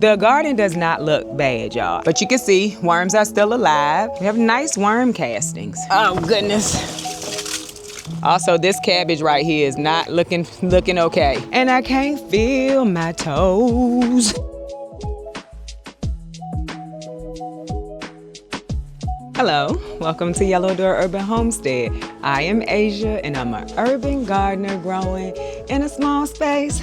The garden does not look bad, y'all, but you can see worms are still alive. We have nice worm castings. Oh goodness. Also, this cabbage right here is not looking okay. And I can't feel my toes. Hello, welcome to Yellow Door Urban Homestead. I am Asia and I'm an urban gardener growing in a small space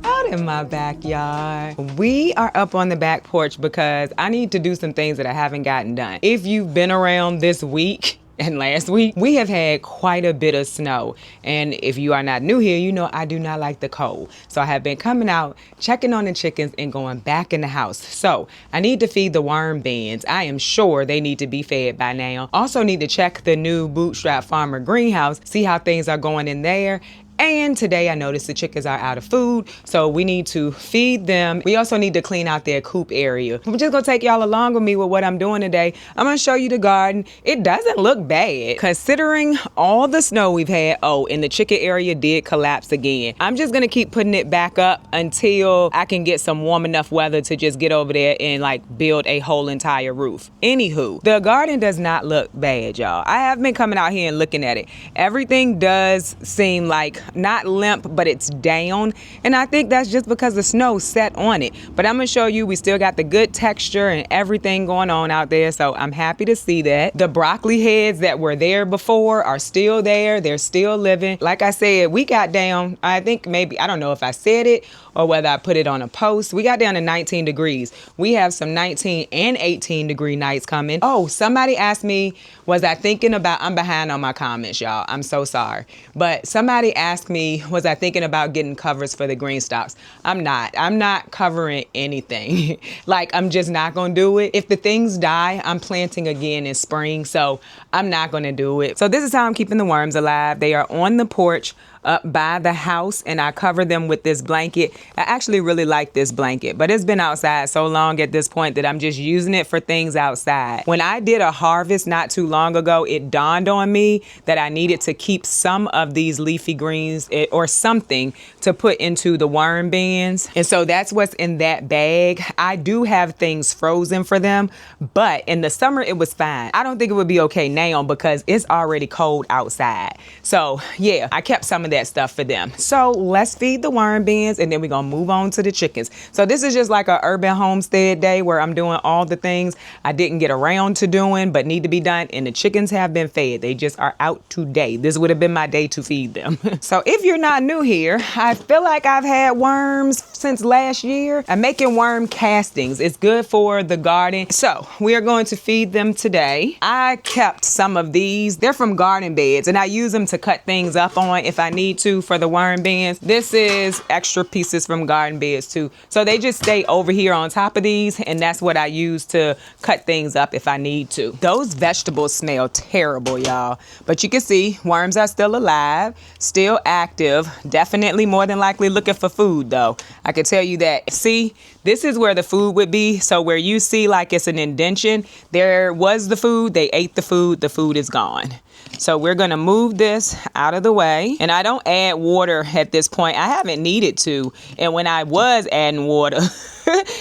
out in my backyard. We are up on the back porch because I need to do some things that I haven't gotten done. If you've been around this week and last week, we have had quite a bit of snow. And if you are not new here, you know I do not like the cold. So I have been coming out, checking on the chickens and going back in the house. So I need to feed the worm bins. I am sure they need to be fed by now. Also need to check the new Bootstrap farmer greenhouse, see how things are going in there. And today I noticed the chickens are out of food, so we need to feed them. We also need to clean out their coop area. I'm just gonna take y'all along with me with what I'm doing today. I'm gonna show you the garden. It doesn't look bad considering all the snow we've had. Oh, and the chicken area did collapse again. I'm just gonna keep putting it back up until I can get some warm enough weather to just get over there and like build a whole entire roof. Anywho, the garden does not look bad, y'all. I have been coming out here and looking at it. Everything does seem like not limp, but it's down. And I think that's just because the snow set on it. But I'm gonna show you we still got the good texture and everything going on out there. So I'm happy to see that. The broccoli heads that were there before are still there. They're still living. Like I said, we got down, I think maybe, I don't know if I said it or whether I put it on a post. We got down to 19 degrees. We have some 19 and 18 degree nights coming. Oh, somebody asked me, was I thinking about, I'm behind on my comments, y'all. I'm so sorry. But somebody asked me, was I thinking about getting covers for the Greenstalks? I'm not covering anything. Like, I'm just not gonna do it. If the things die, I'm planting again in spring. So I'm not gonna do it. So this is how I'm keeping the worms alive. They are on the porch up by the house and I cover them with this blanket. I actually really like this blanket, but it's been outside so long at this point that I'm just using it for things outside. When I did a harvest not too long ago, it dawned on me that I needed to keep some of these leafy greens or something to put into the worm bins. And so that's what's in that bag. I do have things frozen for them, but in the summer it was fine. I don't think it would be okay now because it's already cold outside. So yeah, I kept some of that stuff for them. So let's feed the worm bins and then we're gonna move on to the chickens. So this is just like an urban homestead day where I'm doing all the things I didn't get around to doing but need to be done, and the chickens have been fed. They just are out today. This would have been my day to feed them. So if you're not new here, I feel like I've had worms since last year. I'm making worm castings. It's good for the garden. So we are going to feed them today. I kept some of these. They're from garden beds and I use them to cut things up on if I need to for the worm bins. This is extra pieces from garden beds too. So they just stay over here on top of these and that's what I use to cut things up if I need to. Those vegetables smell terrible, y'all. But you can see worms are still alive, still active, definitely more than likely looking for food though. I can tell you that. See, this is where the food would be. So where you see like it's an indention, there was the food, they ate the food is gone. So we're gonna move this out of the way. And I don't add water at this point. I haven't needed to. And when I was adding water,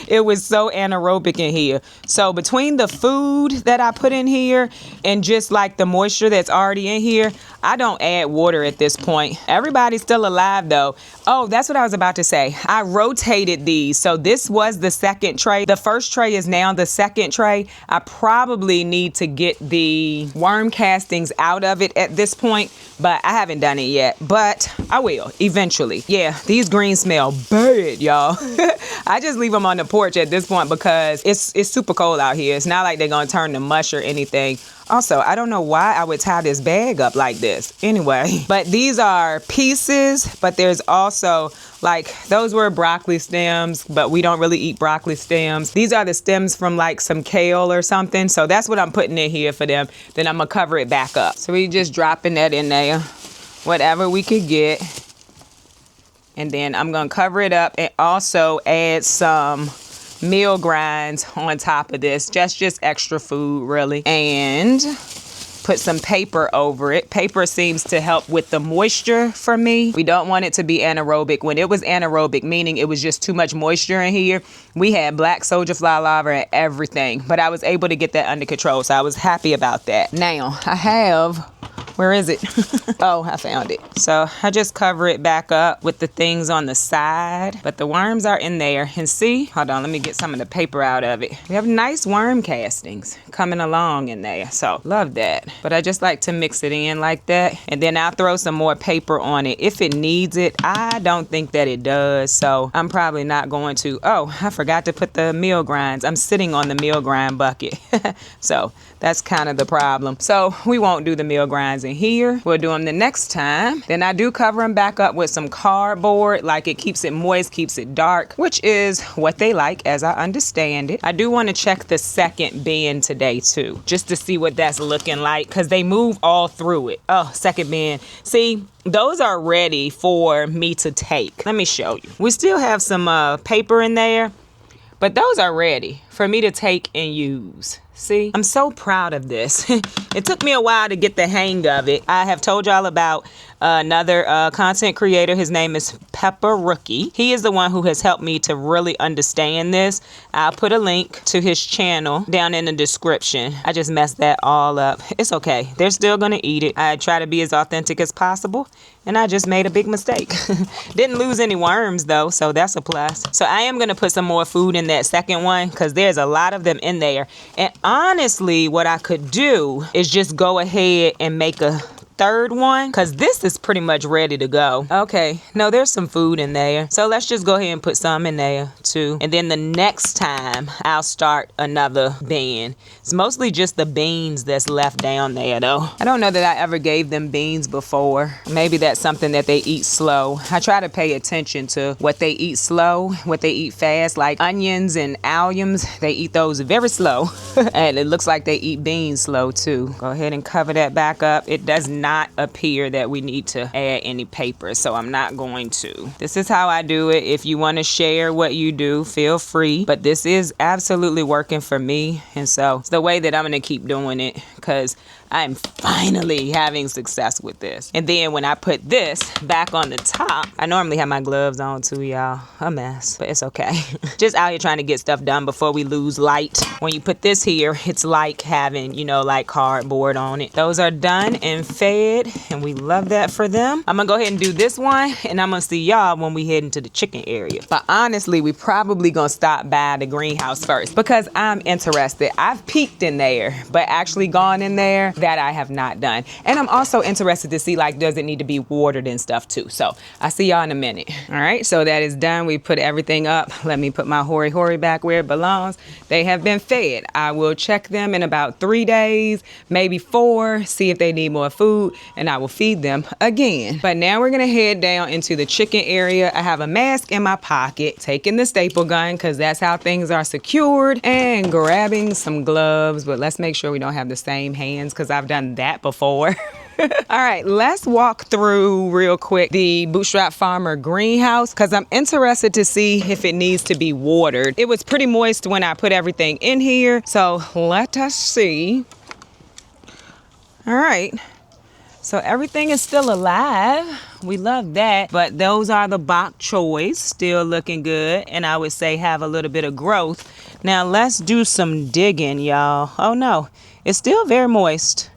it was so anaerobic in here. So between the food that I put in here and just like the moisture that's already in here, I don't add water at this point. Everybody's still alive though. Oh, that's what I was about to say. I rotated these. So this was the second tray. The first tray is now the second tray. I probably need to get the worm castings out of it at this point, but I haven't done it yet, but I will eventually. Yeah, these greens smell bad, y'all. I just leave them on the porch at this point because it's super cold out here. It's not like they're gonna turn to mush or anything. Also, I don't know why I would tie this bag up like this. Anyway, but these are pieces, but there's also like, those were broccoli stems, but we don't really eat broccoli stems. These are the stems from like some kale or something. So that's what I'm putting in here for them. Then I'm gonna cover it back up. So we just dropping that in there, whatever we could get. And then I'm gonna cover it up and also add some meal grinds on top of this. Just extra food really. And put some paper over it. Paper seems to help with the moisture for me. We don't want it to be anaerobic. When it was anaerobic, meaning it was just too much moisture in here, we had black soldier fly larvae and everything. But I was able to get that under control, so I was happy about that. Now, I have... Where is it? Oh, I found it. So I just cover it back up with the things on the side, but the worms are in there. And see, hold on, let me get some of the paper out of it. We have nice worm castings coming along in there. So love that. But I just like to mix it in like that. And then I'll throw some more paper on it if it needs it. I don't think that it does. So I'm probably not going to. Oh, I forgot to put the meal grinds. I'm sitting on the meal grind bucket. So that's kind of the problem. So we won't do the meal grinds in here. We'll do them the next time. Then I do cover them back up with some cardboard, like it keeps it moist, keeps it dark, which is what they like as I understand it. I do want to check the second bin today too, just to see what that's looking like, because they move all through it. Oh, second bin. See, those are ready for me to take. Let me show you. We still have some paper in there, but those are ready for me to take and use. See, I'm so proud of this. It took me a while to get the hang of it. I have told y'all about another content creator. His name is Pepper Rookie. He is the one who has helped me to really understand this. I'll put a link to his channel down in the description. I just messed that all up. It's okay. They're still going to eat it. I try to be as authentic as possible, and I just made a big mistake. Didn't lose any worms though, so that's a plus. So I am going to put some more food in that second one because there's a lot of them in there. And honestly, what I could do is just go ahead and make a third one, because this is pretty much ready to go. Okay, no, there's some food in there, so let's just go ahead and put some in there too. And then the next time I'll start another bin. It's mostly just the beans that's left down there though. I don't know that I ever gave them beans before. Maybe that's something that they eat slow. I try to pay attention to what they eat slow, what they eat fast, like onions and alliums. They eat those very slow. And it looks like they eat beans slow too. Go ahead and cover that back up. It does not appear that we need to add any paper, so I'm not going to. This is how I do it. If you want to share what you do, feel free, but this is absolutely working for me, and so it's the way that I'm going to keep doing it, because I'm finally having success with this. And then when I put this back on the top, I normally have my gloves on too, y'all. A mess, but it's okay. Just out here trying to get stuff done before we lose light. When you put this here, it's like having, you know, like cardboard on it. Those are done and fed, and we love that for them. I'm gonna go ahead and do this one, and I'm gonna see y'all when we head into the chicken area. But honestly, we probably gonna stop by the greenhouse first because I'm interested. I've peeked in there, but actually gone in there, that I have not done. And I'm also interested to see, like, does it need to be watered and stuff too? So I'll see y'all in a minute. All right, so that is done. We put everything up. Let me put my hori back where it belongs. They have been fed. I will check them in about 3 days, maybe 4, see if they need more food, and I will feed them again. But now we're gonna head down into the chicken area. I have a mask in my pocket, taking the staple gun because that's how things are secured, and grabbing some gloves, but let's make sure we don't have the same hands because I've done that before. All right, let's walk through real quick the Bootstrap Farmer greenhouse because I'm interested to see if it needs to be watered. It was pretty moist when I put everything in here, so let us see. All right, so everything is still alive. We love that, but those are the Box chores, still looking good, and I would say have a little bit of growth. Now let's do some digging, y'all. Oh no, it's still very moist.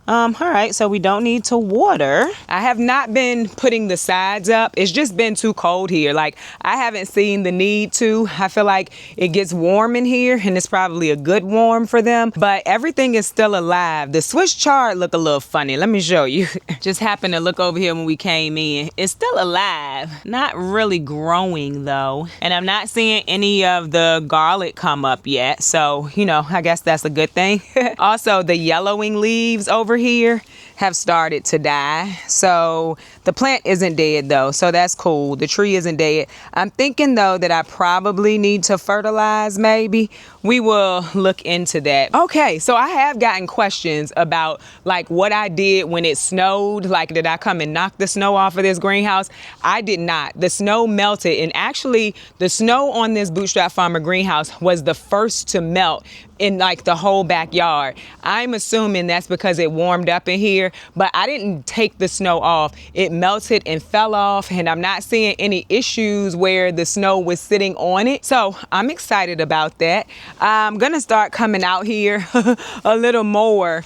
All right, so we don't need to water. I have not been putting the sides up. It's just been too cold here. Like, I haven't seen the need to. I feel like it gets warm in here, and it's probably a good warm for them, but everything is still alive. The Swiss chard look a little funny. Let me show you. Just happened to look over here when we came in. It's still alive. Not really growing, though. And I'm not seeing any of the garlic come up yet, so, you know, I guess that's a good thing. Also, the yellowing leaves over here have started to die. So the plant isn't dead though, so that's cool. The tree isn't dead. I'm thinking though that I probably need to fertilize maybe. We will look into that. Okay, so I have gotten questions about like what I did when it snowed. Like, did I come and knock the snow off of this greenhouse? I did not. The snow melted, and actually the snow on this Bootstrap Farmer greenhouse was the first to melt in like the whole backyard. I'm assuming that's because it warmed up in here, but I didn't take the snow off. It melted and fell off, and I'm not seeing any issues where the snow was sitting on it. So I'm excited about that. I'm gonna start coming out here a little more,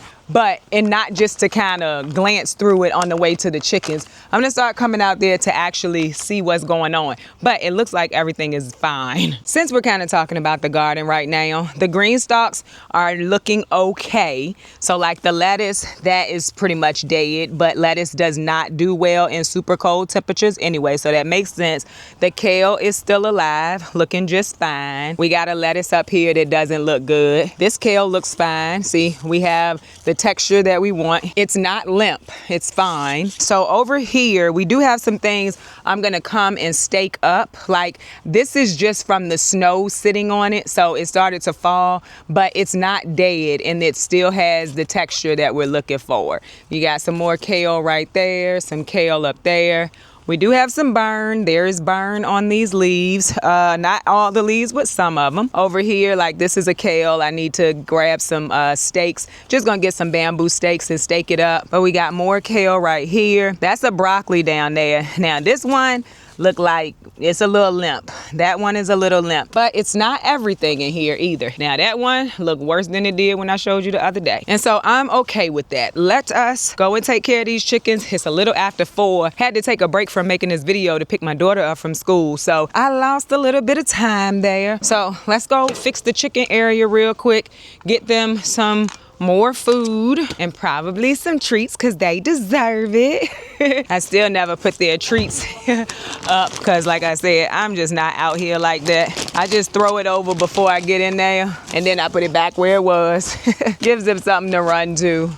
and not just to kind of glance through it on the way to the chickens. I'm gonna start coming out there to actually see what's going on. But it looks like everything is fine. Since we're kind of talking about the garden right now, the Greenstalks are looking okay. So like the lettuce, that is pretty much dead, but lettuce does not do well in super cold temperatures anyway, so that makes sense. The kale is still alive, looking just fine. We got a lettuce up here that doesn't look good. This kale looks fine. See, we have the texture that we want. It's not limp, it's fine. So over here we do have some things I'm gonna come and stake up. Like, this is just from the snow sitting on it, so it started to fall, but it's not dead and it still has the texture that we're looking for. You got some more kale right there, some kale up there. We do have some burn. There is burn on these leaves. Not all the leaves, but some of them. Over here, like this is a kale. I need to grab some stakes. Just gonna get some bamboo stakes and stake it up. But we got more kale right here. That's a broccoli down there. Now this one look like it's a little limp. That one is a little limp, but it's not everything in here either. Now that one looked worse than it did when I showed you the other day. And so I'm okay with that. Let us go and take care of these chickens. It's a little after 4. Had to take a break from making this video to pick my daughter up from school. So I lost a little bit of time there. So let's go fix the chicken area real quick. Get them some more food and probably some treats because they deserve it. I still never put their treats up because like I said, I'm just not out here like that. I just throw it over before I get in there and then I put it back where it was. Gives them something to run to.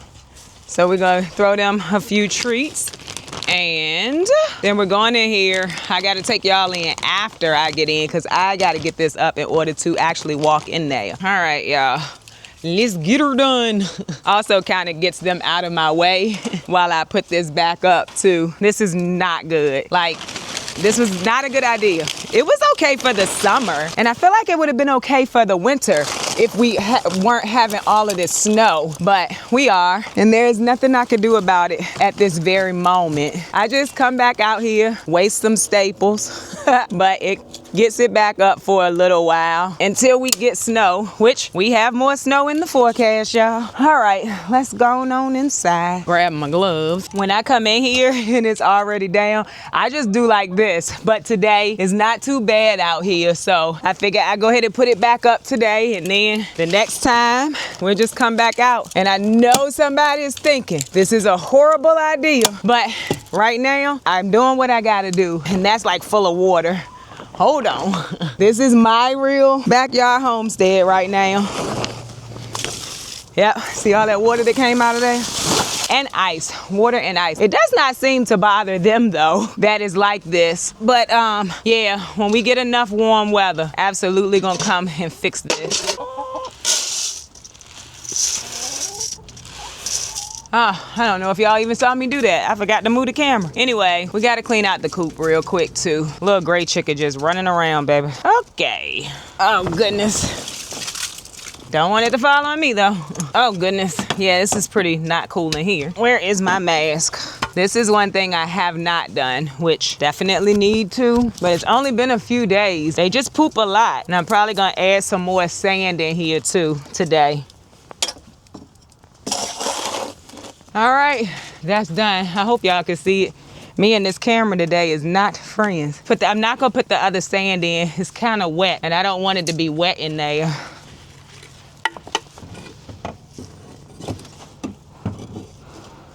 So we're gonna throw them a few treats and then we're going in here. I gotta take y'all in after I get in because I gotta get this up in order to actually walk in there. All right, y'all. Let's get her done. Also kind of gets them out of my way while I put this back up too. This is not good. Like, this was not a good idea. It was okay for the summer, and I feel like it would have been okay for the winter if we weren't having all of this snow, but we are, and there's nothing I could do about it at this very moment. I just come back out here, waste some staples, but it gets it back up for a little while until we get snow, which we have more snow in the forecast, y'all. All right, let's go on inside. Grab my gloves. When I come in here and it's already down, I just do like this, but today is not too bad out here, so I figure I go ahead and put it back up today, and then the next time we'll just come back out. And I know somebody is thinking this is a horrible idea, but right now I'm doing what I gotta do, and that's like full of water. Hold on. This is my real backyard homestead right now. Yep, see all that water that came out of there? And ice, water and ice. It does not seem to bother them though, that is like this. But yeah, when we get enough warm weather, absolutely gonna come and fix this. I don't know if y'all even saw me do that. I forgot to move the camera. Anyway, we gotta clean out the coop real quick too. Little gray chicken just running around, baby. Okay. Oh goodness. Don't want it to fall on me though. Oh goodness. Yeah, this is pretty not cool in here. Where is my mask? This is one thing I have not done, which definitely need to, but it's only been a few days. They just poop a lot. And I'm probably gonna add some more sand in here too today. All right, that's done. I hope y'all can see it. Me and this camera today is not friends. I'm not gonna put the other sand in. It's kind of wet and I don't want it to be wet in there.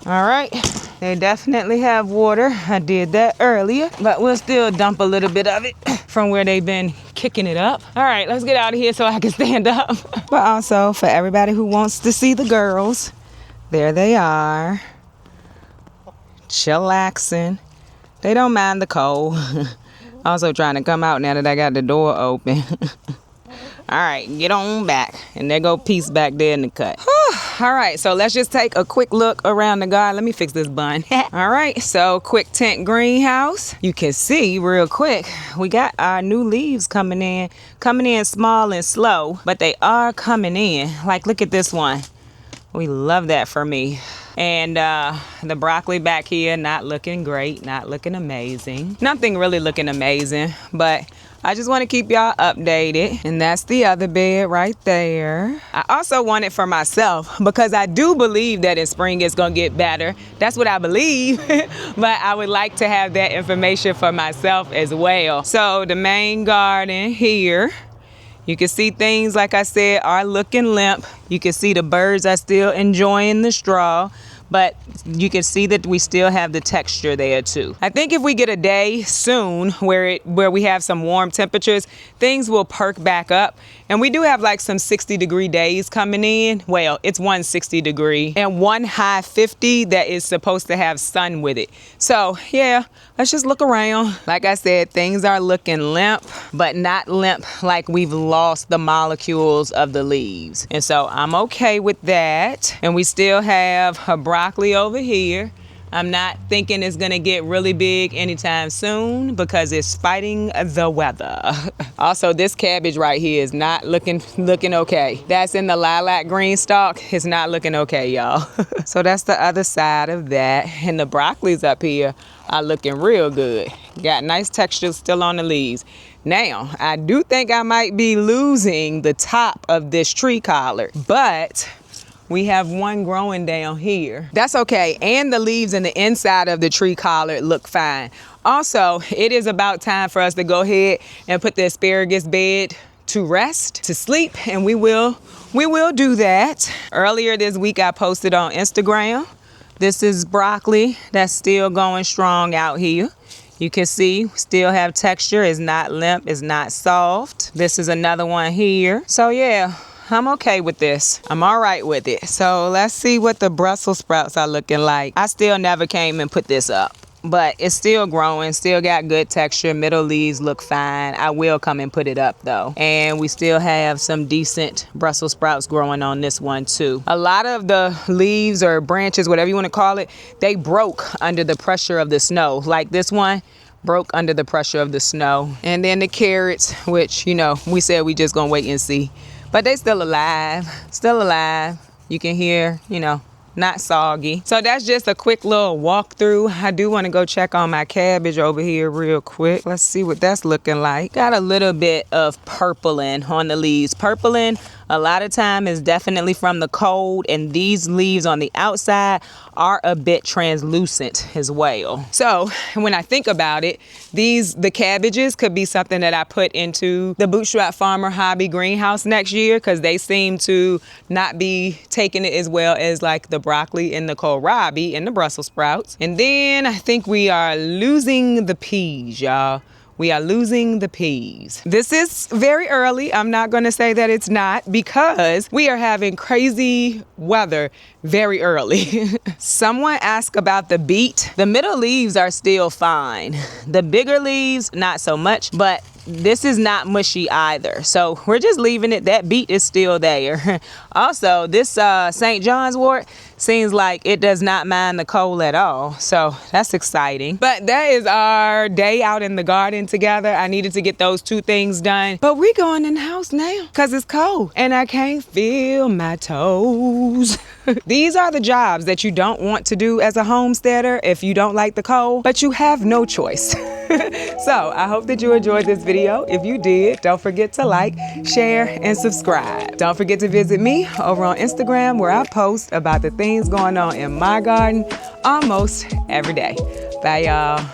All right, they definitely have water. I did that earlier, but we'll still dump a little bit of it from where they've been kicking it up. All right, let's get out of here so I can stand up. But also for everybody who wants to see the girls, there they are. chillaxing. They don't mind the cold. Also trying to come out now that I got the door open. All right, get on back. And there go Peace back there in the cut. All right, so let's just take a quick look around the garden. Let me fix this bun. All right, so quick tent greenhouse. You can see real quick, we got our new leaves coming in small and slow, but they are coming in. Like, look at this one. We love that for me. And the broccoli back here, not looking great, not looking amazing. Nothing really looking amazing, but I just want to keep y'all updated. And that's the other bed right there. I also want it for myself because I do believe that in spring it's going to get better. That's what I believe. But I would like to have that information for myself as well. So the main garden here, you can see things, like I said, are looking limp. You can see the birds are still enjoying the straw, but you can see that we still have the texture there too. I think if we get a day soon where we have some warm temperatures, things will perk back up. And we do have like some 60-degree days coming in. Well, it's 160 degree and one high 50 that is supposed to have sun with it. So yeah, let's just look around. Like I said, things are looking limp, but not limp like we've lost the molecules of the leaves. And so I'm okay with that. And we still have a broccoli over here. I'm not thinking it's gonna get really big anytime soon because it's fighting the weather. Also, this cabbage right here is not looking okay. That's in the lilac Greenstalk. It's not looking okay, y'all. So that's the other side of that. And the broccolis up here are looking real good. Got nice texture still on the leaves. Now, I do think I might be losing the top of this tree collar, but we have one growing down here. That's okay. And the leaves in the inside of the tree collar look fine. Also, it is about time for us to go ahead and put the asparagus bed to rest, to sleep, and we will do that. Earlier this week, I posted on Instagram. This is broccoli that's still going strong out here. You can see, still have texture. It's not limp, it's not soft. This is another one here. So yeah, I'm okay with this. I'm all right with it. So let's see what the Brussels sprouts are looking like. I still never came and put this up, but it's still growing, still got good texture. Middle leaves look fine. I will come and put it up though. And we still have some decent Brussels sprouts growing on this one too. A lot of the leaves or branches, whatever you want to call it, they broke under the pressure of the snow. Like this one broke under the pressure of the snow. And then the carrots, which, you know, we said we just gonna wait and see. But they still alive, still alive. You can hear, you know, not soggy. So that's just a quick little walkthrough. I do want to go check on my cabbage over here real quick. Let's see what that's looking like. Got a little bit of purpling on the leaves. Purpling a lot of time is definitely from the cold, and these leaves on the outside are a bit translucent as well. So when I think about it, the cabbages could be something that I put into the Bootstrap Farmer Hobby greenhouse next year, because they seem to not be taking it as well as like the broccoli and the kohlrabi and the Brussels sprouts. And then I think we are losing the peas, y'all. We are losing the peas. This is very early. I'm not going to say that it's not, because we are having crazy weather very early. Someone asked about the beet. The middle leaves are still fine. The bigger leaves, not so much, but this is not mushy either. So we're just leaving it. That beet is still there. Also, this St. John's wort seems like it does not mind the cold at all. So that's exciting. But that is our day out in the garden together. I needed to get those two things done. But we're going in the house now because it's cold and I can't feel my toes. These are the jobs that you don't want to do as a homesteader if you don't like the cold, but you have no choice. So I hope that you enjoyed this video. If you did, don't forget to like, share, and subscribe. Don't forget to visit me over on Instagram, where I post about the things going on in my garden almost every day. Bye, y'all.